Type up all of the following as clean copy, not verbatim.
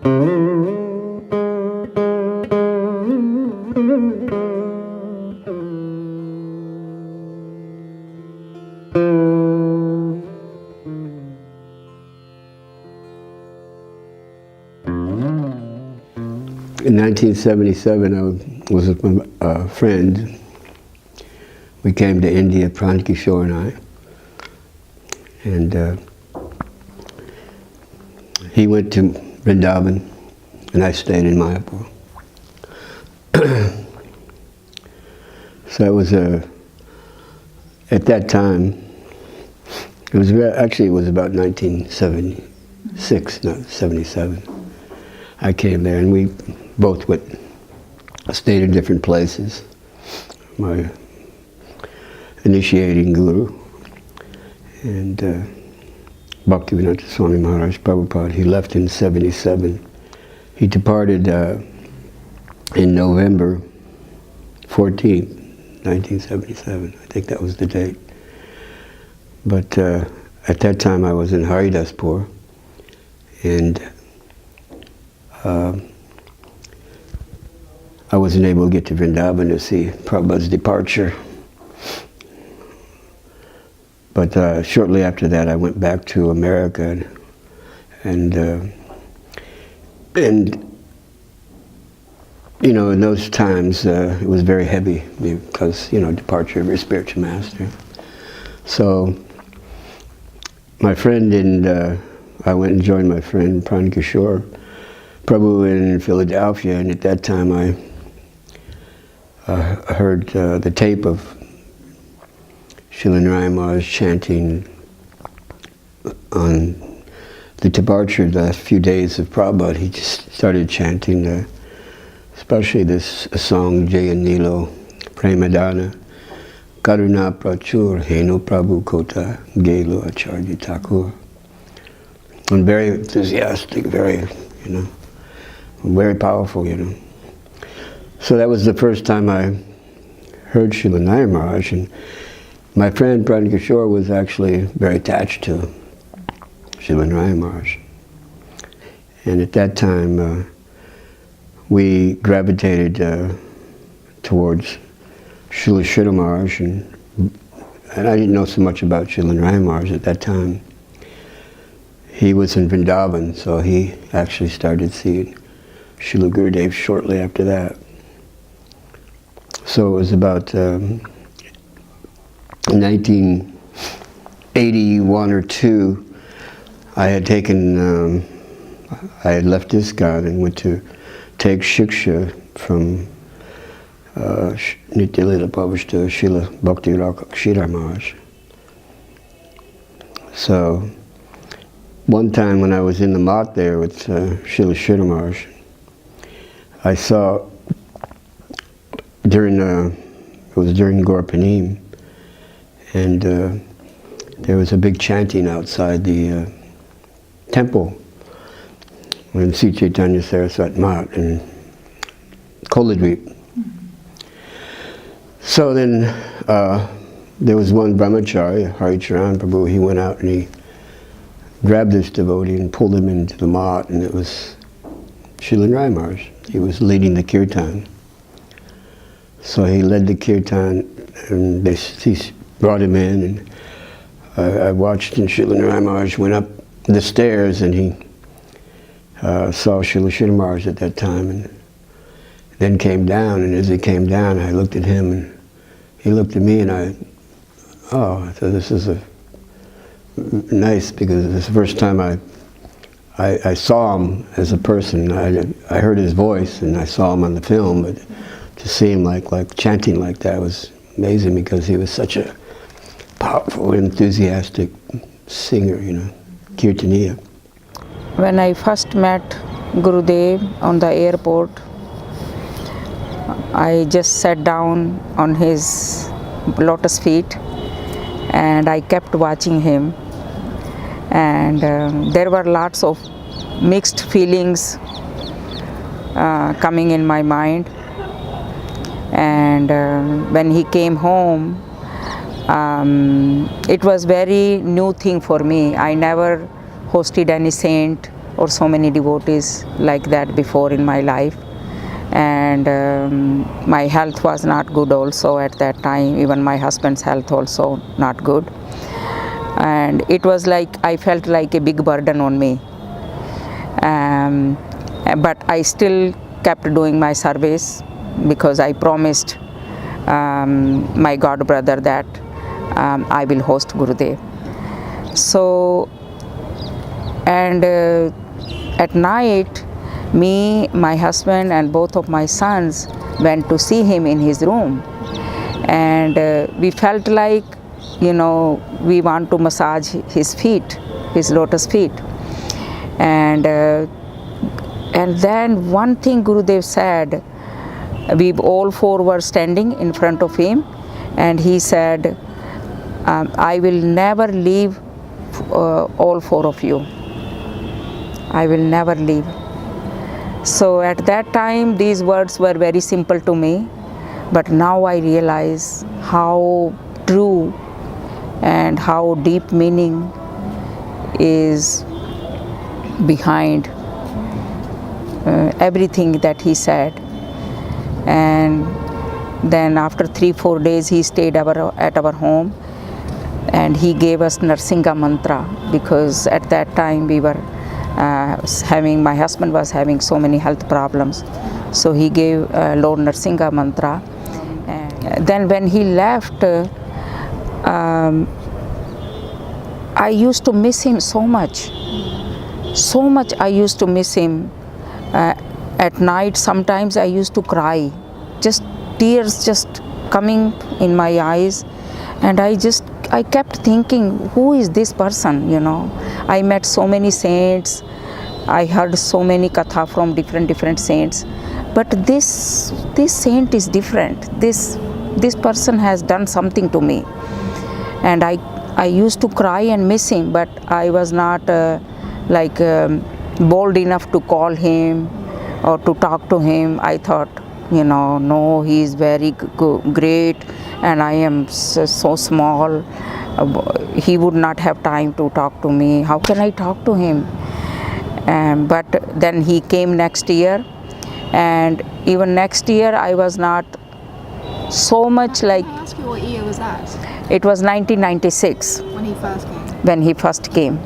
In 1977, I was with my friend. We came to India, Pran Kishore and I. And he went to Vrindavan, and I stayed in Mayapur. So it was at that time, it was about 1976, not 77. I came there, and we both stayed in different places. My initiating guru and Bhaktivedanta Swami Maharaj Prabhupada, he left in 77. He departed in November 14th, 1977. I think that was the date. But at that time I was in Haridaspur, and I wasn't able to get to Vrindavan to see Prabhupada's departure. But shortly after that, I went back to America, and you know, in those times it was very heavy because, you know, departure of your spiritual master. So my friend and I went and joined my friend Pran Kishore Prabhu in Philadelphia, and at that time I heard the tape of Srila Narayana Maharaja chanting on the departure, the last few days of Prabhupada. He just started chanting, especially this song, Jaya Nilo Premadana, Karuna Prachur, Heno Prabhu Kota, Gelo Acharya Thakur. And very enthusiastic, very, you know, very powerful, you know. So that was the first time I heard Srila Narayana Maharaj, and my friend Pran Kishore was actually very attached to Srila Narayana Maharaj. And at that time, we gravitated towards Srila Sridhar Maharaj, and I didn't know so much about Srila Narayana Maharaj at that time. He was in Vrindavan, so he actually started seeing Srila Gurudeva shortly after that. So it was about 1981 or 2, I had left ISKCON and went to take Shiksha from Nityalila published to Srila Bhakti Sridhar Maharaj. So one time when I was in the mat there with Srila Sridhar Maharaj, I saw it was during Gaurapanim, and there was a big chanting outside the temple when Sri Chaitanya Saraswat Mat in Koladweep. So then there was one brahmachari, Haricharan Prabhu. He went out and he grabbed this devotee and pulled him into the mat, and it was Srila Narayana Maharaj. He was leading the kirtan. So he led the kirtan, and he brought him in, and I watched, and Srila Narayana Maharaj went up the stairs, and he saw Srila Sridhar Maharaj at that time, and then came down, and as he came down, I looked at him, and he looked at me, and I thought this is nice, because it's the first time I saw him as a person. I heard his voice, and I saw him on the film, but to see him like chanting like that was amazing, because he was such a powerful, enthusiastic singer, you know, kirtaniya. When I first met Gurudev on the airport, I just sat down on his lotus feet and I kept watching him, and there were lots of mixed feelings coming in my mind. And when he came home, it was very new thing for me. I never hosted any saint or so many devotees like that before in my life. And my health was not good also at that time, even my husband's health also not good. And it was like I felt like a big burden on me. But I still kept doing my service because I promised my god brother that I will host Gurudev. So, and at night, me, my husband and both of my sons went to see him in his room. And we felt like, we want to massage his feet, his lotus feet. And then one thing Gurudev said, we all four were standing in front of him, and he said, I will never leave all four of you. I will never leave. So at that time, these words were very simple to me, but now I realize how true and how deep meaning is behind everything that he said. And then after 3-4 days, he stayed at our home, and he gave us Narsinga mantra, because at that time we were my husband was having so many health problems. So he gave Lord Narsinga mantra. And then when he left, I used to miss him so much. So much I used to miss him. At night, sometimes I used to cry, just tears just coming in my eyes. And I kept thinking, who is this person, I met so many saints, I heard so many katha from different saints, but this saint is different. This person has done something to me. And I used to cry and miss him, but I was not bold enough to call him or to talk to him. I thought, no, he is very great, and I am so small. He would not have time to talk to me. How can I talk to him? But then he came next year, and even next year I was not so much like. Can I ask you what year was that? It was 1996. When he first came? When he first came.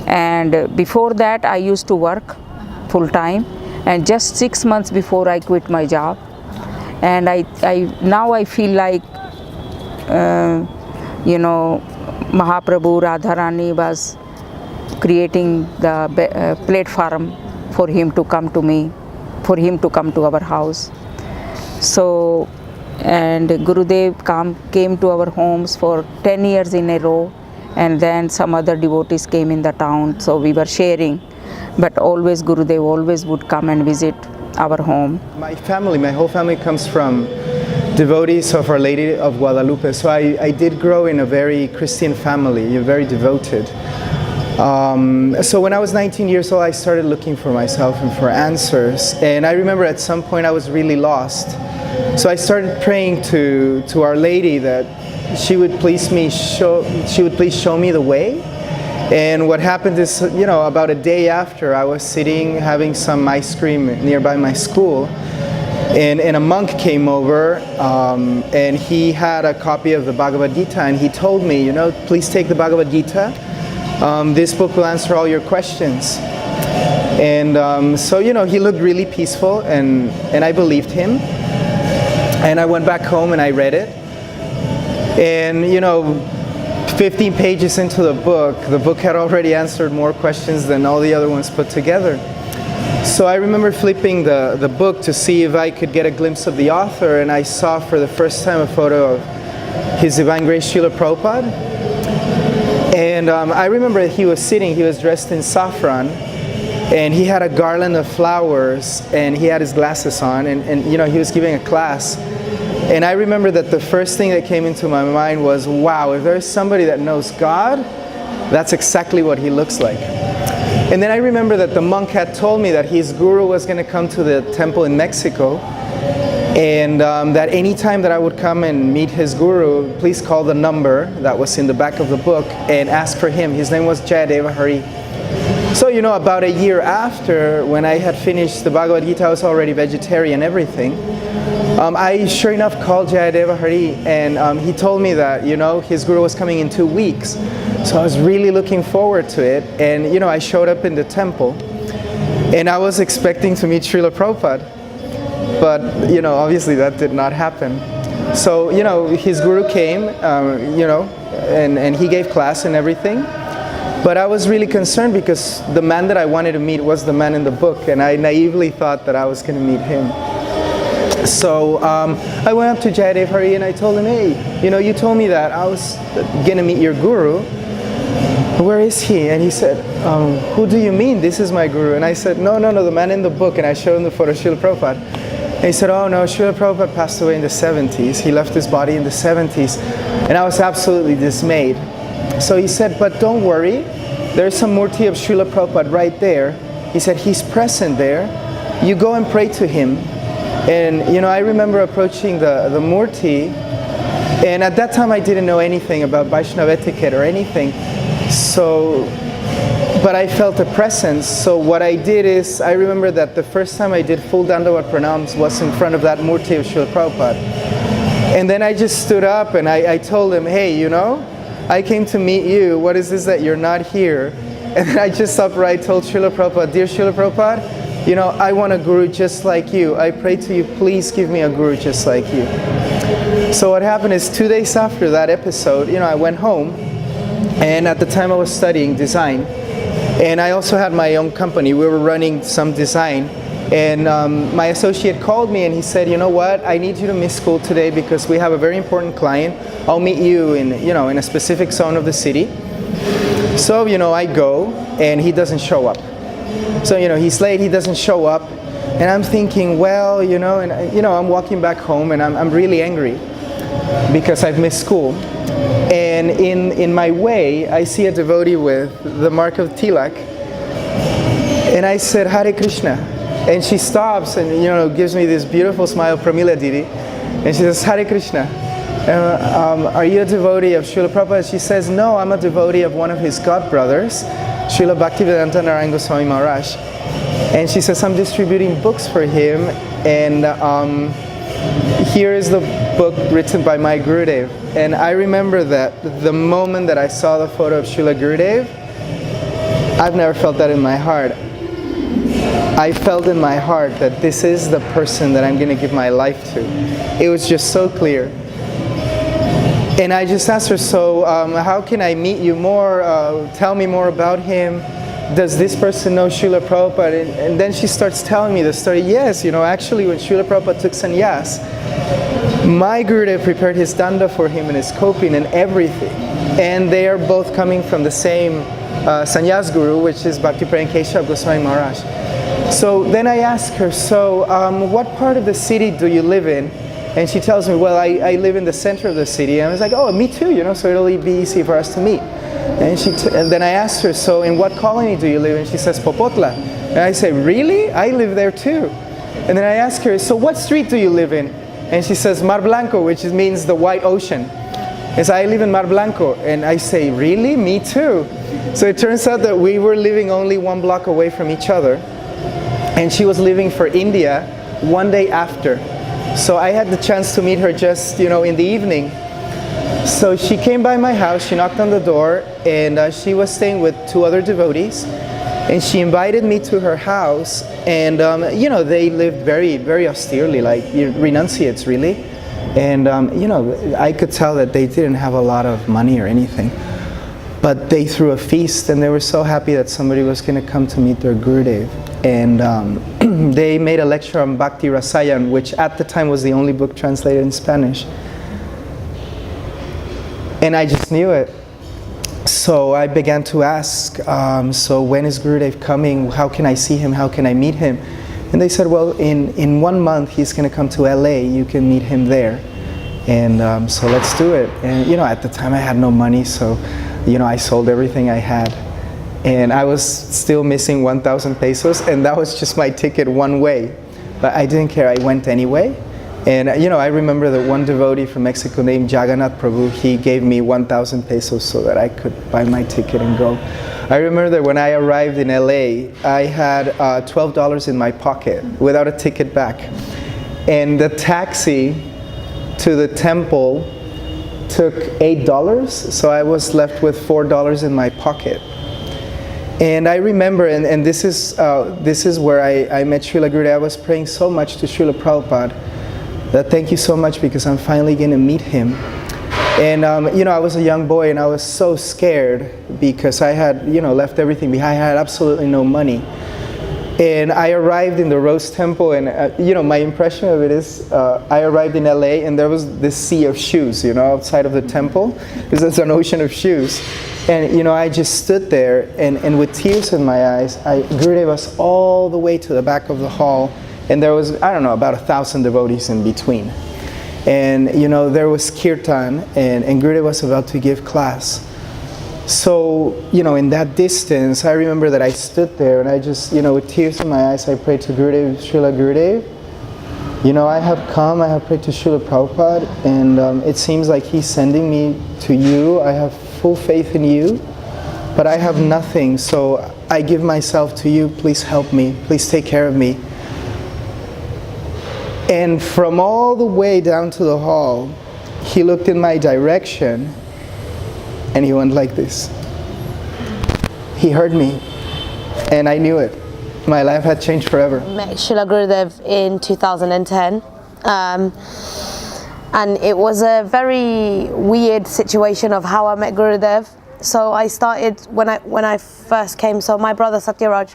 And before that I used to work full time, and just 6 months before I quit my job. And now I feel like, Mahaprabhu Radharani was creating the platform for him to come to me, for him to come to our house. So, and Gurudev came to our homes for 10 years in a row, and then some other devotees came in the town, so we were sharing. But always Gurudev always would come and visit our home. My whole family comes from devotees of Our Lady of Guadalupe. So I did grow in a very Christian family, very devoted. So when I was 19 years old, I started looking for myself and for answers. And I remember at some point I was really lost. So I started praying to Our Lady that she would please show me the way. And what happened is, about a day after, I was sitting having some ice cream nearby my school, and a monk came over, and he had a copy of the Bhagavad Gita, and he told me, please take the Bhagavad Gita. This book will answer all your questions. And so, he looked really peaceful, and I believed him. And I went back home and I read it. And, 15 pages into the book had already answered more questions than all the other ones put together. So I remember flipping the book to see if I could get a glimpse of the author, and I saw for the first time a photo of His Divine Grace Srila Prabhupada. And I remember he was dressed in saffron, and he had a garland of flowers, and he had his glasses on, and he was giving a class. And I remember that the first thing that came into my mind was, wow, if there's somebody that knows God, that's exactly what he looks like. And then I remember that the monk had told me that his guru was going to come to the temple in Mexico, and that any time that I would come and meet his guru, please call the number that was in the back of the book and ask for him. His name was Jayadeva Hari. So, about a year after, when I had finished the Bhagavad Gita, I was already vegetarian and everything. I sure enough called Jayadeva Hari, and he told me that, his guru was coming in 2 weeks. So I was really looking forward to it, and, I showed up in the temple, and I was expecting to meet Srila Prabhupada. But, obviously that did not happen. So, his guru came, and he gave class and everything. But I was really concerned because the man that I wanted to meet was the man in the book, and I naively thought that I was going to meet him. So I went up to Jayadeva Hari and I told him, hey, you told me that I was going to meet your guru. Where is he? And he said, who do you mean? This is my guru. And I said, no, the man in the book. And I showed him the photo of Srila Prabhupada. And he said, oh no, Srila Prabhupada passed away in the 70s. He left his body in the 70s. And I was absolutely dismayed. So he said, but don't worry, there's some murti of Srila Prabhupada right there. He said, he's present there. You go and pray to him. And I remember approaching the murti, and at that time I didn't know anything about Vaishnava etiquette or anything. So, but I felt a presence. So what I did is, I remember that the first time I did full Dandavat pranams was in front of that murti of Srila Prabhupada. And then I just stood up and I told him, hey, I came to meet you. What is this that you're not here? And then I just upright told Srila Prabhupada, dear Srila Prabhupada, I want a guru just like you. I pray to you, please give me a guru just like you. So what happened is 2 days after that episode, I went home, and at the time I was studying design. And I also had my own company. We were running some design. And my associate called me and he said, you know what, I need you to miss school today because we have a very important client. I'll meet you in a specific zone of the city. So, I go and he doesn't show up. So, he's late, he doesn't show up. And I'm thinking, well, I'm walking back home and I'm really angry because I've missed school. And in my way, I see a devotee with the mark of tilak. And I said, Hare Krishna. And she stops and, gives me this beautiful smile, Pramila Didi. And she says, Hare Krishna. Are you a devotee of Srila Prabhupada? She says, no, I'm a devotee of one of his god brothers, Srila Bhaktivedanta Narayana Goswami Maharaj. And she says, I'm distributing books for him, and here is the book written by my Gurudev. And I remember that the moment that I saw the photo of Srila Gurudev, I've never felt that in my heart. I felt in my heart that this is the person that I'm going to give my life to. It was just so clear. And I just asked her, so how can I meet you more? Tell me more about him. Does this person know Srila Prabhupada? And then she starts telling me the story. Yes, actually when Srila Prabhupada took sannyas, my Gurudev prepared his danda for him and his kopin and everything. And they are both coming from the same sannyas guru, which is Bhakti Prabhu Keshav Goswami Maharaj. So then I ask her, so what part of the city do you live in? And she tells me, well, I live in the center of the city. And I was like, oh, me too, so it'll be easy for us to meet. And then I asked her, so in what colony do you live? And she says, Popotla. And I say, really? I live there too. And then I ask her, so what street do you live in? And she says, Mar Blanco, which means the white ocean. And so I live in Mar Blanco. And I say, really? Me too. So it turns out that we were living only 1 block away from each other. And she was leaving for India 1 day after. So I had the chance to meet her just, in the evening. So she came by my house, she knocked on the door, and she was staying with 2 other devotees. And she invited me to her house, and, they lived very, very austerely, like renunciates, really. And, I could tell that they didn't have a lot of money or anything. But they threw a feast, and they were so happy that somebody was going to come to meet their Gurudev. And they made a lecture on Bhakti Rasayan, which at the time was the only book translated in Spanish. And I just knew it. So I began to ask, so when is Gurudev coming? How can I see him? How can I meet him? And they said, well, in 1 month he's going to come to LA. You can meet him there. And so let's do it. And at the time I had no money, so I sold everything I had. And I was still missing 1,000 pesos, and that was just my ticket one way. But I didn't care, I went anyway. And I remember that one devotee from Mexico named Jagannath Prabhu, he gave me 1,000 pesos so that I could buy my ticket and go. I remember that when I arrived in LA, I had $12 in my pocket without a ticket back. And the taxi to the temple took $8, so I was left with $4 in my pocket. And I remember, and this is where I met Srila Gurudeva. I was praying so much to Srila Prabhupada that thank you so much because I'm finally going to meet him. And I was a young boy and I was so scared because I had left everything behind. I had absolutely no money. And I arrived in the Rose Temple, and my impression of it is I arrived in LA and there was this sea of shoes, outside of the temple, because there's an ocean of shoes. And I just stood there and with tears in my eyes, Gurudeva was all the way to the back of the hall, and there was, I don't know, about 1,000 devotees in between. And there was kirtan, and Gurudeva was about to give class. So, in that distance, I remember that I stood there and I just, with tears in my eyes, I prayed to Gurudev, Srila Gurudev. I have prayed to Srila Prabhupada, and it seems like he's sending me to you. I have full faith in you, but I have nothing, so I give myself to you. Please help me. Please take care of me. And from all the way down to the hall, he looked in my direction and he went like this. He heard me, and I knew it. My life had changed forever. I met Srila Gurudev in 2010, and it was a very weird situation of how I met Gurudev. So I started when I first came. So my brother Satyaraj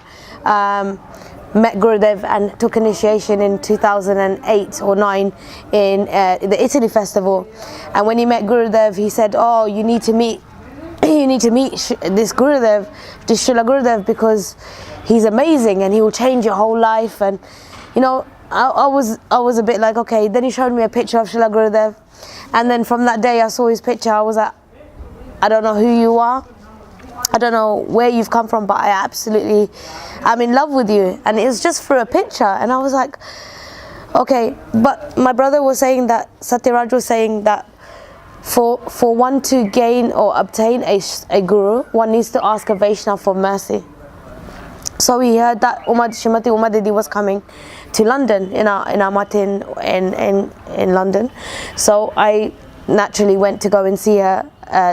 met Gurudev and took initiation in 2008 or 9 in the Italy festival. And when he met Gurudev, he said, "Oh, you need to meet this Gurudev, this Srila Gurudev, because he's amazing and he will change your whole life." And I was a bit like, okay. Then he showed me a picture of Srila Gurudev, and then from that day I saw his picture. I was like, I don't know who you are, I don't know where you've come from, but I'm in love with you. And it was just through a picture, and I was like, okay. But my brother was saying that, Satyaraj was saying that for one to gain or obtain a guru, one needs to ask a Vaishnava for mercy. So we heard that Shrimati Uma Didi was coming to London, in our mat in London. So I naturally went to go and see her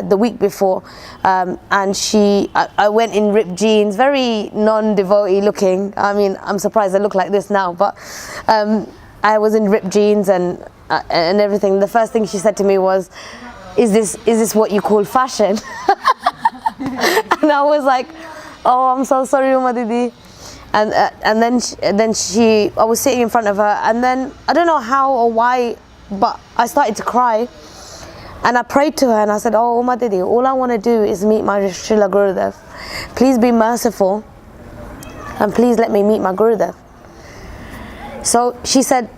the week before, and I went in ripped jeans, very non-devotee looking. I mean, I'm surprised I look like this now, but I was in ripped jeans and everything. The first thing she said to me was, is this what you call fashion? And I was like, oh, I'm so sorry, Uma Didi. And then I was sitting in front of her, and then I don't know how or why, but I started to cry. And I prayed to her and I said, oh, Uma Didi, all I want to do is meet my Srila Gurudev. Please be merciful and please let me meet my Gurudev. So she said,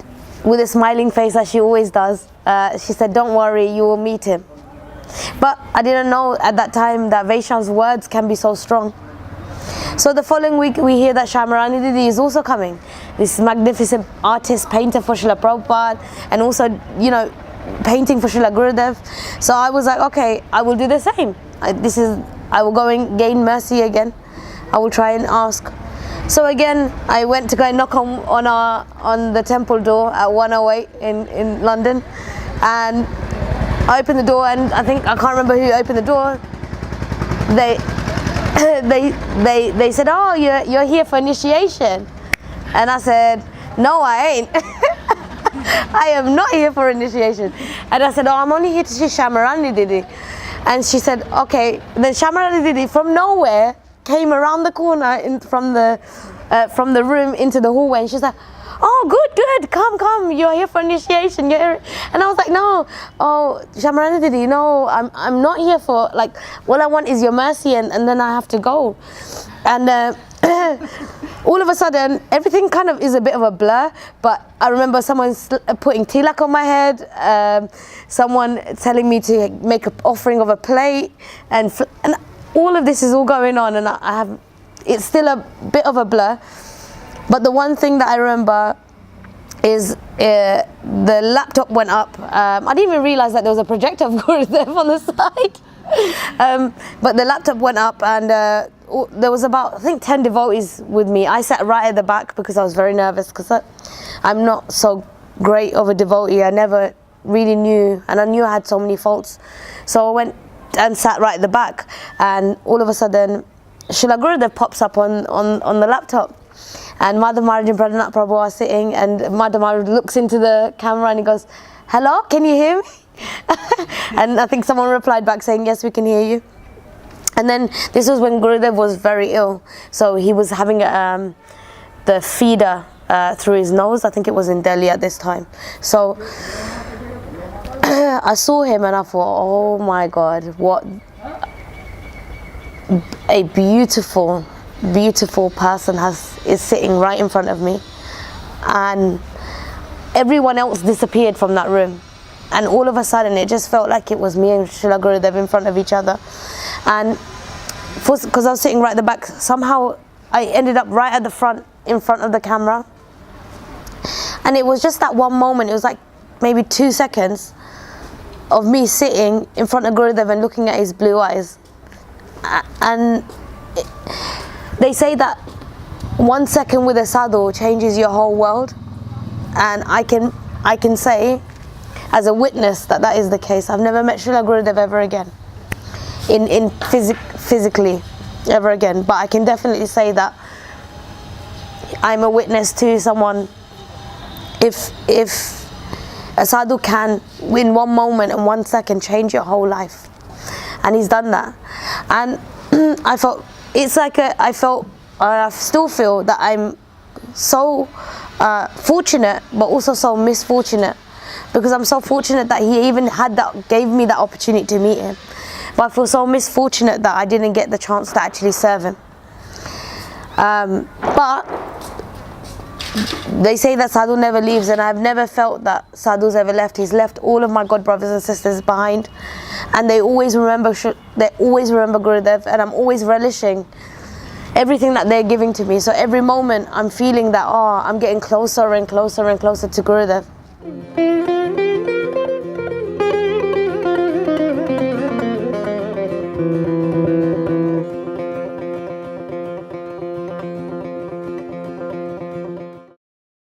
with a smiling face as she always does, she said, don't worry, you will meet him. But I didn't know at that time that Vaishnav's words can be so strong. So the following week we hear that Shamarani Didi is also coming. This magnificent artist, painter for Srila Prabhupada, and also, painting for Srila Gurudev. So I was like, okay, I will do the same. I will go and gain mercy again. I will try and ask. So again, I went to go and knock on the temple door at 108 in London, and I opened the door, and I can't remember who opened the door. They said, oh, you're here for initiation. And I said, no, I ain't. I am not here for initiation. And I said, oh, I'm only here to see Shamarani Didi. And she said, okay. Then Shamarani Didi from nowhere came around the corner from the room into the hallway, and she's like, oh, good, come, you're here for initiation. And I was like, no, oh, Shamarani Didi, no, I'm not here for, all I want is your mercy, and then I have to go. And all of a sudden, everything kind of is a bit of a blur, but I remember someone putting tilak on my head, someone telling me to make an offering of a plate, and all of this is all going on, and it's still a bit of a blur. But the one thing that I remember is the laptop went up. I didn't even realize that there was a projector of Gurudev on the side. But the laptop went up, and there was about, I think, 10 devotees with me. I sat right at the back because I was very nervous, because I'm not so great of a devotee. I never really knew, and I knew I had so many faults. So I went and sat right at the back, and all of a sudden Srila Gurudeva pops up on the laptop, and Madhav Maharaj and Pradhanat Prabhu are sitting, and Madhav Maharaj looks into the camera and he goes, "Hello, can you hear me?" And I think someone replied back saying, "Yes, we can hear you." And then this was when Gurudev was very ill, so he was having the feeder through his nose. I think it was in Delhi at this time. So I saw him and I thought, oh my God, what a beautiful, beautiful person is sitting right in front of me. And everyone else disappeared from that room. And all of a sudden it just felt like it was me and Srila Gurudev in front of each other. And because I was sitting right at the back, somehow I ended up right at the front, in front of the camera. And it was just that one moment, it was like maybe 2 seconds of me sitting in front of Gurudev and looking at his blue eyes. And they say that 1 second with a sadhu changes your whole world. And I can say, as a witness, that is the case. I've never met Srila Gurudev ever again, physically, ever again. But I can definitely say that I'm a witness to someone. If a sadhu can, in one moment and 1 second, change your whole life, and he's done that. And I felt, it's like I still feel that I'm so fortunate, but also so misfortunate, because I'm so fortunate that he even gave me that opportunity to meet him. But I feel so misfortunate that I didn't get the chance to actually serve him. But they say that sadhu never leaves, and I've never felt that sadhu's ever left. He's left all of my God brothers and sisters behind, and they always remember Gurudev, and I'm always relishing everything that they're giving to me. So every moment I'm feeling that, I'm getting closer and closer and closer to Gurudev.